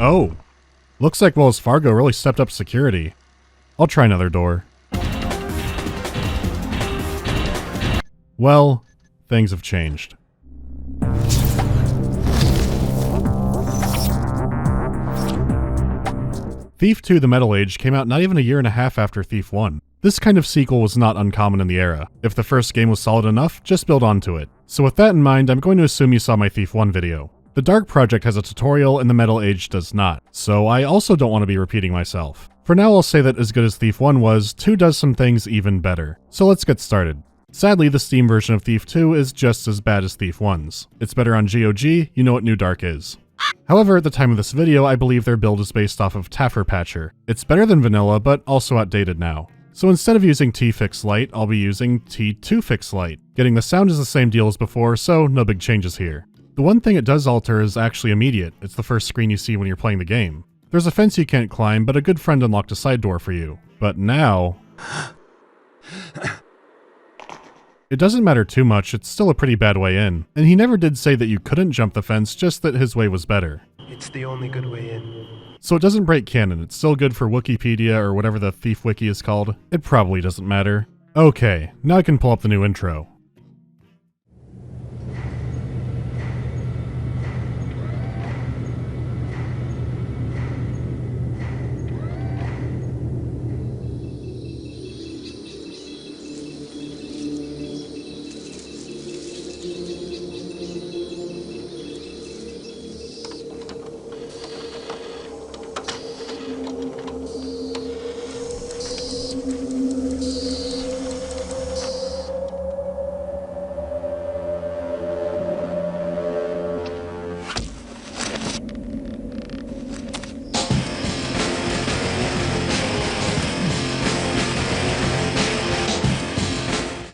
Oh, looks like Wells Fargo really stepped up security. I'll try another door. Well, things have changed. Thief 2: The Metal Age came out not even a year and a half after Thief 1. This kind of sequel was not uncommon in the era. If the first game was solid enough, just build onto it. So with that in mind, I'm going to assume you saw my Thief 1 video. The Dark Project has a tutorial and the Metal Age does not, so I also don't want to be repeating myself. For now, I'll say that as good as Thief 1 was, 2 does some things even better. So let's get started. Sadly, the Steam version of Thief 2 is just as bad as Thief 1's. It's better on GOG, you know what New Dark is. However, at the time of this video, I believe their build is based off of Taffer Patcher. It's better than vanilla, but also outdated now. So instead of using T-Fix Lite, I'll be using T2 Fix Lite. Getting the sound is the same deal as before, so no big changes here. The one thing it does alter is actually immediate. It's the first screen you see when you're playing the game. There's a fence you can't climb, but a good friend unlocked a side door for you. But now... it doesn't matter too much, it's still a pretty bad way in. And he never did say that you couldn't jump the fence, just that his way was better. It's the only good way in. So it doesn't break canon, it's still good for Wikipedia or whatever the Thief Wiki is called. It probably doesn't matter. Okay, now I can pull up the new intro.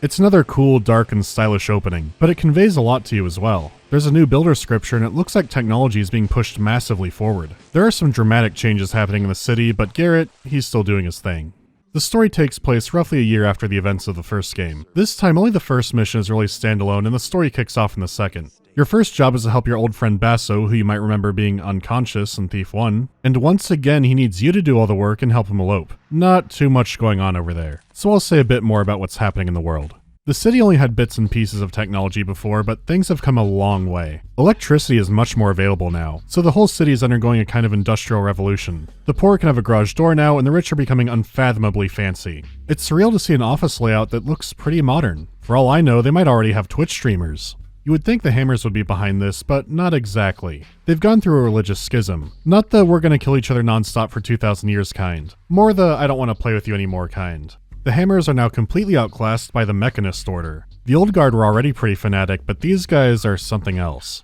It's another cool, dark, and stylish opening, but it conveys a lot to you as well. There's a new builder scripture and it looks like technology is being pushed massively forward. There are some dramatic changes happening in the city, but Garrett, he's still doing his thing. The story takes place roughly a year after the events of the first game. This time only the first mission is really standalone and the story kicks off in the second. Your first job is to help your old friend Basso, who you might remember being unconscious in Thief 1, and once again he needs you to do all the work and help him elope. Not too much going on over there, so I'll say a bit more about what's happening in the world. The city only had bits and pieces of technology before, but things have come a long way. Electricity is much more available now, so the whole city is undergoing a kind of industrial revolution. The poor can have a garage door now, and the rich are becoming unfathomably fancy. It's surreal to see an office layout that looks pretty modern. For all I know, they might already have Twitch streamers. You would think the Hammers would be behind this, but not exactly. They've gone through a religious schism. Not the we're gonna kill each other nonstop for 2,000 years kind. More the I don't want to play with you anymore kind. The Hammers are now completely outclassed by the Mechanist Order. The Old Guard were already pretty fanatic, but these guys are something else.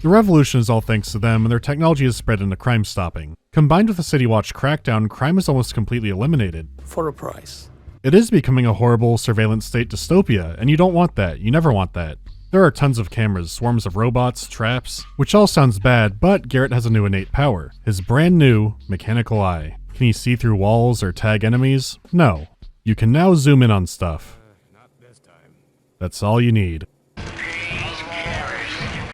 The revolution is all thanks to them, and their technology is spread into crime stopping. Combined with the City Watch crackdown, crime is almost completely eliminated. For a price. It is becoming a horrible surveillance state dystopia, and you don't want that. You never want that. There are tons of cameras, swarms of robots, traps, which all sounds bad, but Garrett has a new innate power. His brand new mechanical eye. Can he see through walls or tag enemies? No. You can now zoom in on stuff. Not this time. That's all you need.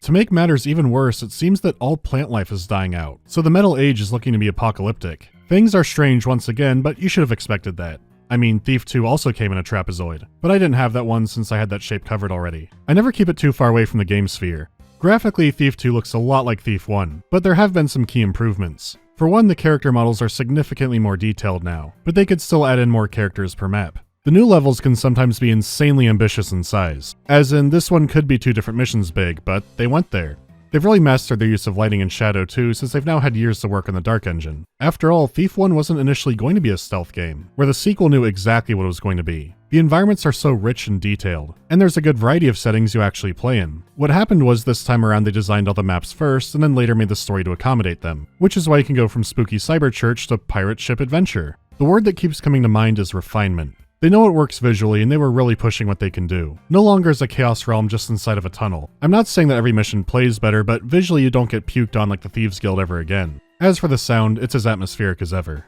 To make matters even worse, it seems that all plant life is dying out, so the Metal Age is looking to be apocalyptic. Things are strange once again, but you should have expected that. I mean, Thief 2 also came in a trapezoid, but I didn't have that one since I had that shape covered already. I never keep it too far away from the game sphere. Graphically, Thief 2 looks a lot like Thief 1, but there have been some key improvements. For one, the character models are significantly more detailed now, but they could still add in more characters per map. The new levels can sometimes be insanely ambitious in size, as in this one could be 2 different missions big, but they went there. They've really mastered their use of lighting and shadow too, since they've now had years to work on the Dark Engine. After all, Thief 1 wasn't initially going to be a stealth game, where the sequel knew exactly what it was going to be. The environments are so rich and detailed, and there's a good variety of settings you actually play in. What happened was this time around they designed all the maps first, and then later made the story to accommodate them, which is why you can go from spooky cyber church to pirate ship adventure. The word that keeps coming to mind is refinement. They know it works visually, and they were really pushing what they can do. No longer is a Chaos Realm just inside of a tunnel. I'm not saying that every mission plays better, but visually you don't get puked on like the Thieves Guild ever again. As for the sound, it's as atmospheric as ever.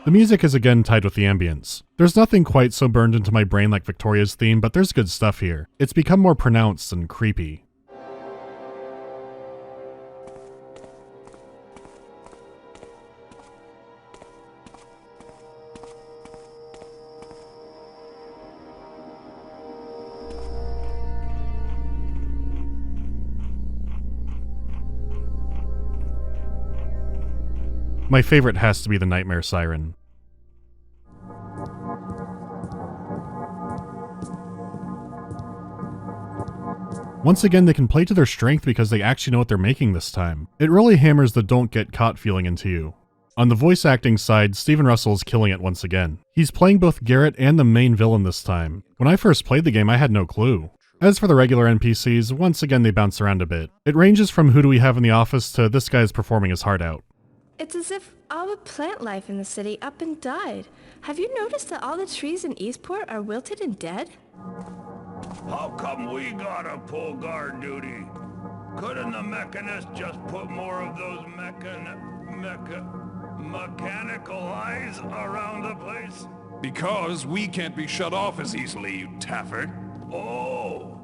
The music is again tied with the ambience. There's nothing quite so burned into my brain like Victoria's theme, but there's good stuff here. It's become more pronounced and creepy. My favorite has to be the nightmare siren. Once again, they can play to their strength because they actually know what they're making this time. It really hammers the don't get caught feeling into you. On the voice acting side, Steven Russell is killing it once again. He's playing both Garrett and the main villain this time. When I first played the game, I had no clue. As for the regular NPCs, once again they bounce around a bit. It ranges from who do we have in the office to this guy's performing his heart out. It's as if all the plant life in the city up and died. Have you noticed that all the trees in Eastport are wilted and dead? How come we gotta pull guard duty? Couldn't the mechanist just put more of those mechanical eyes around the place? Because we can't be shut off as easily, you taffert. Oh!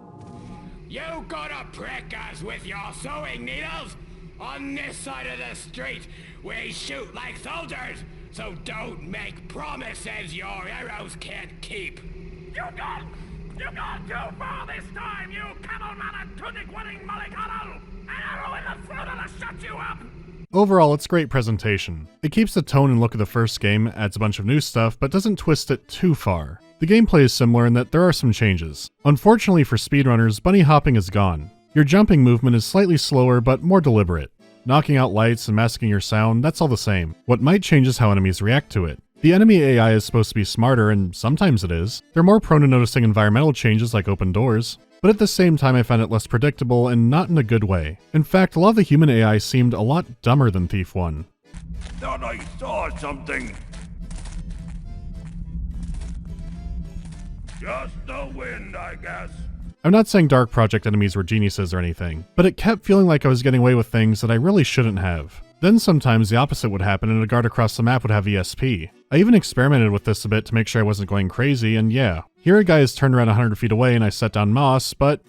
You gotta prick us with your sewing needles? On this side of the street, we shoot like soldiers, so don't make promises your arrows can't keep. You gone too far this time, you camel-man and tunic-wearing mollycoddle! An arrow in the throat will shut you up! Overall, it's great presentation. It keeps the tone and look of the first game, adds a bunch of new stuff, but doesn't twist it too far. The gameplay is similar in that there are some changes. Unfortunately for speedrunners, bunny hopping is gone. Your jumping movement is slightly slower, but more deliberate. Knocking out lights and masking your sound, that's all the same. What might change is how enemies react to it. The enemy AI is supposed to be smarter, and sometimes it is. They're more prone to noticing environmental changes like open doors. But at the same time I found it less predictable and not in a good way. In fact, a lot of the human AI seemed a lot dumber than Thief 1. Thought I saw something. Just the wind, I guess. I'm not saying Dark Project enemies were geniuses or anything, but it kept feeling like I was getting away with things that I really shouldn't have. Then sometimes the opposite would happen and a guard across the map would have ESP. I even experimented with this a bit to make sure I wasn't going crazy, and yeah. Here a guy is turned around 100 feet away and I set down Moss, but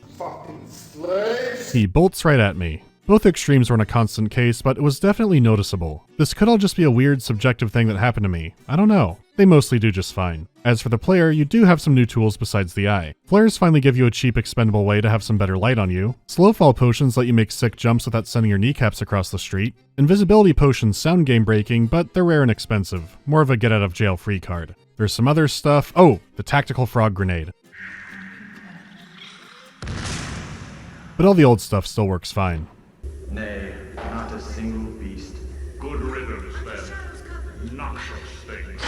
he bolts right at me. Both extremes were in a constant case, but it was definitely noticeable. This could all just be a weird, subjective thing that happened to me. I don't know. They mostly do just fine. As for the player, you do have some new tools besides the eye. Flares finally give you a cheap, expendable way to have some better light on you. Slowfall potions let you make sick jumps without sending your kneecaps across the street. Invisibility potions sound game-breaking, but they're rare and expensive. More of a get-out-of-jail-free card. There's some other stuff. Oh, the tactical frog grenade. But all the old stuff still works fine. Nay, not a single beast. Good riddance, then. Noxious things.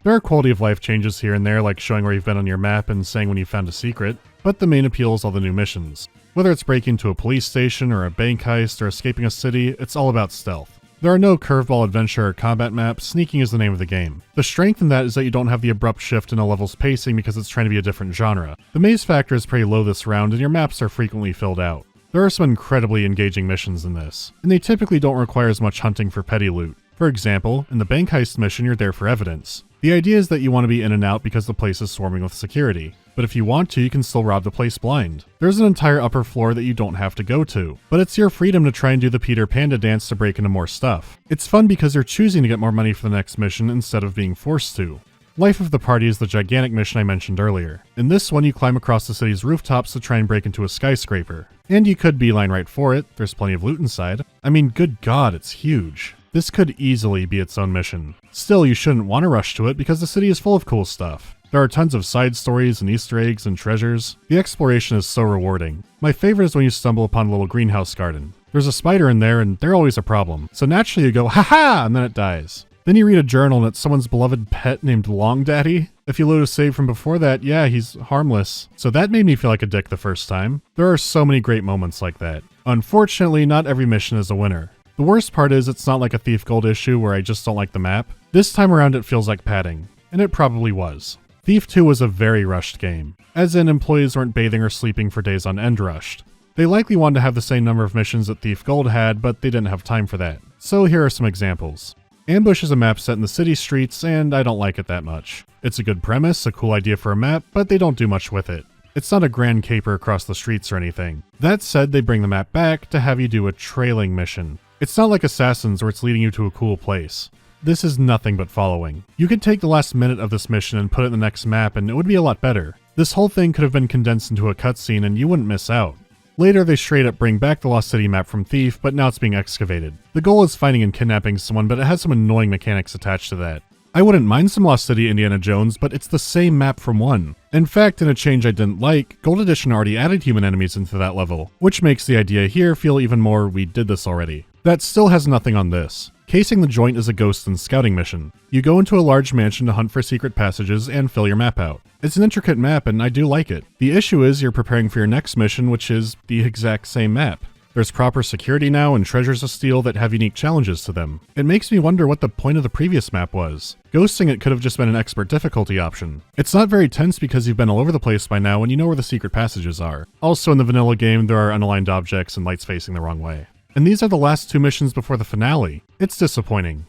There are quality of life changes here and there, like showing where you've been on your map and saying when you found a secret, but the main appeal is all the new missions. Whether it's breaking into a police station or a bank heist or escaping a city, it's all about stealth. There are no curveball adventure or combat maps, sneaking is the name of the game. The strength in that is that you don't have the abrupt shift in a level's pacing because it's trying to be a different genre. The maze factor is pretty low this round and your maps are frequently filled out. There are some incredibly engaging missions in this, and they typically don't require as much hunting for petty loot. For example, in the bank heist mission you're there for evidence. The idea is that you want to be in and out because the place is swarming with security. But if you want to, you can still rob the place blind. There's an entire upper floor that you don't have to go to, but it's your freedom to try and do the Peter Panda dance to break into more stuff. It's fun because you're choosing to get more money for the next mission instead of being forced to. Life of the Party is the gigantic mission I mentioned earlier. In this one, you climb across the city's rooftops to try and break into a skyscraper. And you could beeline right for it, there's plenty of loot inside. I mean, good god, it's huge. This could easily be its own mission. Still, you shouldn't want to rush to it because the city is full of cool stuff. There are tons of side stories and Easter eggs and treasures. The exploration is so rewarding. My favorite is when you stumble upon a little greenhouse garden. There's a spider in there and they're always a problem. So naturally you go, haha, and then it dies. Then you read a journal and it's someone's beloved pet named Long Daddy. If you load a save from before that, yeah, he's harmless. So that made me feel like a dick the first time. There are so many great moments like that. Unfortunately, not every mission is a winner. The worst part is it's not like a Thief Gold issue where I just don't like the map. This time around it feels like padding. And it probably was. Thief 2 was a very rushed game, as in employees weren't bathing or sleeping for days on end rushed. They likely wanted to have the same number of missions that Thief Gold had, but they didn't have time for that. So here are some examples. Ambush is a map set in the city streets, and I don't like it that much. It's a good premise, a cool idea for a map, but they don't do much with it. It's not a grand caper across the streets or anything. That said, they bring the map back to have you do a trailing mission. It's not like Assassins where it's leading you to a cool place. This is nothing but following. You could take the last minute of this mission and put it in the next map and it would be a lot better. This whole thing could have been condensed into a cutscene and you wouldn't miss out. Later, they straight up bring back the Lost City map from Thief, but now it's being excavated. The goal is finding and kidnapping someone, but it has some annoying mechanics attached to that. I wouldn't mind some Lost City Indiana Jones, but it's the same map from 1. In fact, in a change I didn't like, Gold Edition already added human enemies into that level, which makes the idea here feel even more we did this already. That still has nothing on this. Casing the Joint is a ghost and scouting mission. You go into a large mansion to hunt for secret passages and fill your map out. It's an intricate map and I do like it. The issue is you're preparing for your next mission, which is the exact same map. There's proper security now and treasures to steal that have unique challenges to them. It makes me wonder what the point of the previous map was. Ghosting it could have just been an expert difficulty option. It's not very tense because you've been all over the place by now and you know where the secret passages are. Also in the vanilla game, there are unaligned objects and lights facing the wrong way. And these are the last 2 missions before the finale. It's disappointing.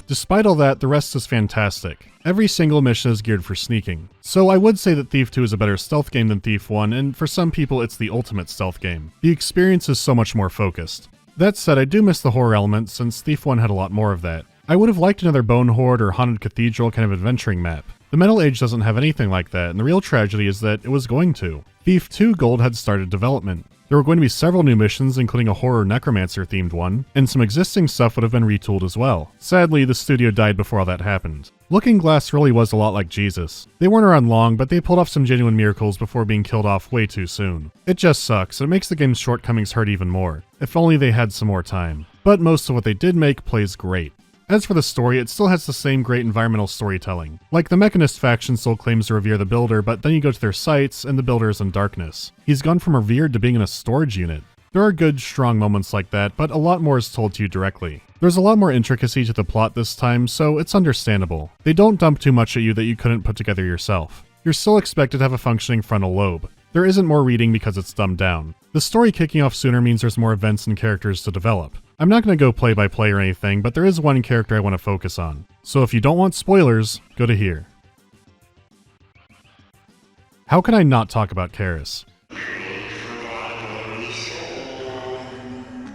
Despite all that, the rest is fantastic. Every single mission is geared for sneaking. So I would say that Thief 2 is a better stealth game than Thief 1, and for some people it's the ultimate stealth game. The experience is so much more focused. That said, I do miss the horror element since Thief 1 had a lot more of that. I would have liked another Bone Horde or Haunted Cathedral kind of adventuring map. The Metal Age doesn't have anything like that, and the real tragedy is that it was going to. Thief 2 Gold had started development. There were going to be several new missions, including a horror necromancer-themed one, and some existing stuff would have been retooled as well. Sadly, the studio died before all that happened. Looking Glass really was a lot like Jesus. They weren't around long, but they pulled off some genuine miracles before being killed off way too soon. It just sucks, and it makes the game's shortcomings hurt even more. If only they had some more time. But most of what they did make plays great. As for the story, it still has the same great environmental storytelling. Like, the Mechanist faction still claims to revere the Builder, but then you go to their sites, and the Builder is in darkness. He's gone from revered to being in a storage unit. There are good, strong moments like that, but a lot more is told to you directly. There's a lot more intricacy to the plot this time, so it's understandable. They don't dump too much at you that you couldn't put together yourself. You're still expected to have a functioning frontal lobe. There isn't more reading because it's dumbed down. The story kicking off sooner means there's more events and characters to develop. I'm not going to go play by play or anything, but there is one character I want to focus on. So if you don't want spoilers, go to here. How can I not talk about Karras?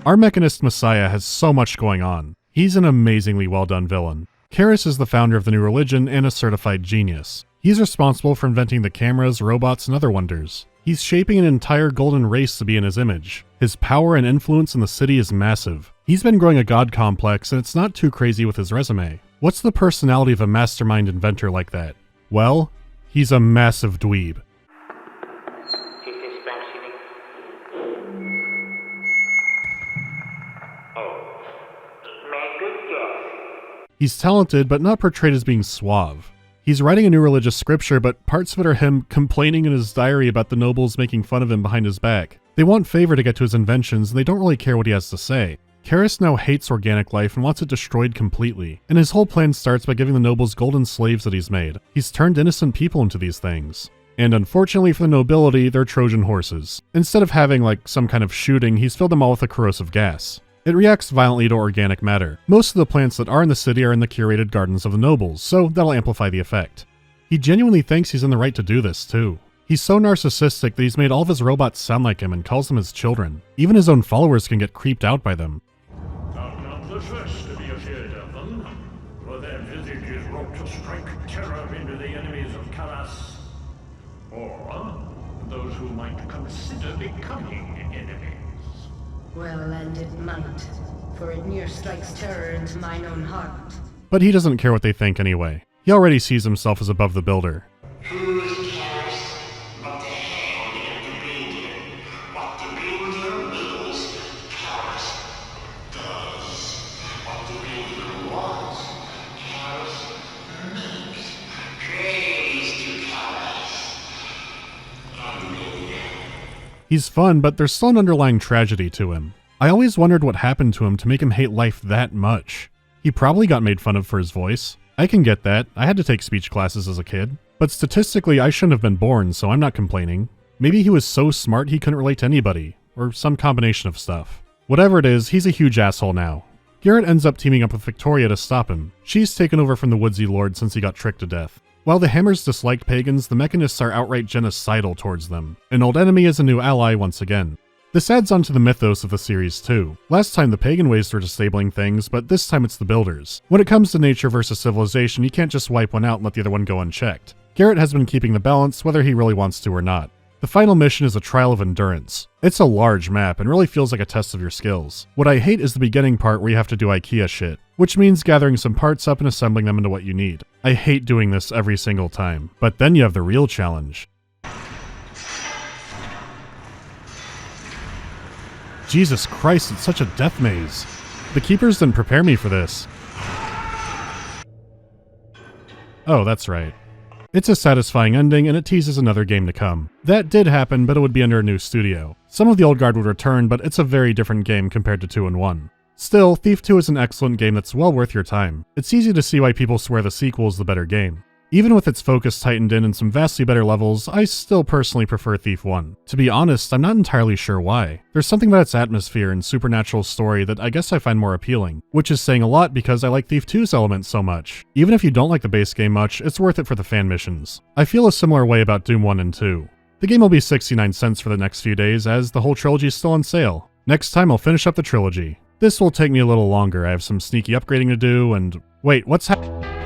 Our Mechanist Messiah has so much going on. He's an amazingly well done villain. Karras is the founder of the new religion and a certified genius. He's responsible for inventing the cameras, robots, and other wonders. He's shaping an entire golden race to be in his image. His power and influence in the city is massive. He's been growing a god complex, and it's not too crazy with his resume. What's the personality of a mastermind inventor like that? Well, he's a massive dweeb. He's talented, but not portrayed as being suave. He's writing a new religious scripture, but parts of it are him complaining in his diary about the nobles making fun of him behind his back. They want favor to get to his inventions, and they don't really care what he has to say. Karras now hates organic life and wants it destroyed completely, and his whole plan starts by giving the nobles golden slaves that he's made. He's turned innocent people into these things. And unfortunately for the nobility, they're Trojan horses. Instead of having, like, some kind of shooting, he's filled them all with a corrosive gas. It reacts violently to organic matter. Most of the plants that are in the city are in the curated gardens of the nobles, so that'll amplify the effect. He genuinely thinks he's in the right to do this, too. He's so narcissistic that he's made all of his robots sound like him and calls them his children. Even his own followers can get creeped out by them. Thou not the first to be afeard of them, for their visage is wrought to strike terror into the enemies of Karras, or those who might consider becoming enemies. Well, and it might, for it near strikes terror into mine own heart. But he doesn't care what they think anyway. He already sees himself as above the Builder. Who cares what the hand of the builder? What the builder wills, Karras does. What the builder wants, Karras makes. Praise to Karras. Amen. He's fun, but there's still an underlying tragedy to him. I always wondered what happened to him to make him hate life that much. He probably got made fun of for his voice. I can get that, I had to take speech classes as a kid. But statistically, I shouldn't have been born, so I'm not complaining. Maybe he was so smart he couldn't relate to anybody, or some combination of stuff. Whatever it is, he's a huge asshole now. Garrett ends up teaming up with Victoria to stop him. She's taken over from the Woodsy Lord since he got tricked to death. While the Hammers dislike pagans, the Mechanists are outright genocidal towards them. An old enemy is a new ally once again. This adds on to the mythos of the series too. Last time the pagan ways were disabling things, but this time it's the builders. When it comes to nature versus civilization, you can't just wipe one out and let the other one go unchecked. Garrett has been keeping the balance whether he really wants to or not. The final mission is a trial of endurance. It's a large map and really feels like a test of your skills. What I hate is the beginning part where you have to do IKEA shit, which means gathering some parts up and assembling them into what you need. I hate doing this every single time, but then you have the real challenge. Jesus Christ, it's such a death maze. The keepers didn't prepare me for this. Oh, that's right. It's a satisfying ending, and it teases another game to come. That did happen, but it would be under a new studio. Some of the old guard would return, but it's a very different game compared to 2 and 1. Still, Thief 2 is an excellent game that's well worth your time. It's easy to see why people swear the sequel is the better game. Even with its focus tightened in and some vastly better levels, I still personally prefer Thief 1. To be honest, I'm not entirely sure why. There's something about its atmosphere and supernatural story that I guess I find more appealing, which is saying a lot because I like Thief 2's elements so much. Even if you don't like the base game much, it's worth it for the fan missions. I feel a similar way about Doom 1 and 2. The game will be 69 cents for the next few days as the whole trilogy is still on sale. Next time I'll finish up the trilogy. This will take me a little longer, I have some sneaky upgrading to do and... Wait, what's happening?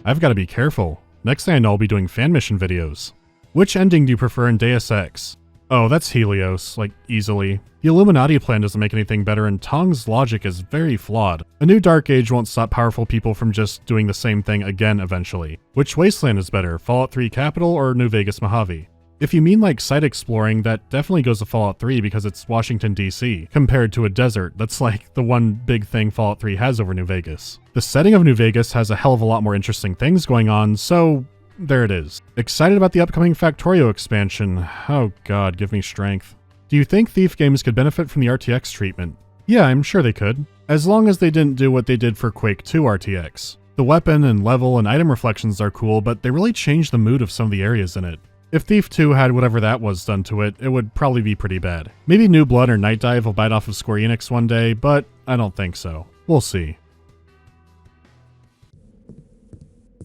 I've got to be careful. Next thing I know, I'll be doing fan mission videos. Which ending do you prefer in Deus Ex? Oh, that's Helios, like, easily. The Illuminati plan doesn't make anything better, and Tong's logic is very flawed. A new Dark Age won't stop powerful people from just doing the same thing again eventually. Which Wasteland is better, Fallout 3 Capital or New Vegas Mojave? If you mean like site exploring, that definitely goes to Fallout 3 because it's Washington DC, compared to a desert that's like the one big thing Fallout 3 has over New Vegas. The setting of New Vegas has a hell of a lot more interesting things going on, so there it is. Excited about the upcoming Factorio expansion. Oh god, give me strength. Do you think Thief games could benefit from the RTX treatment? Yeah, I'm sure they could. As long as they didn't do what they did for Quake 2 RTX. The weapon and level and item reflections are cool, but they really changed the mood of some of the areas in it. If Thief 2 had whatever that was done to it, it would probably be pretty bad. Maybe New Blood or Night Dive will bite off of Square Enix one day, but I don't think so. We'll see.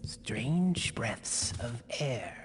Strange breaths of air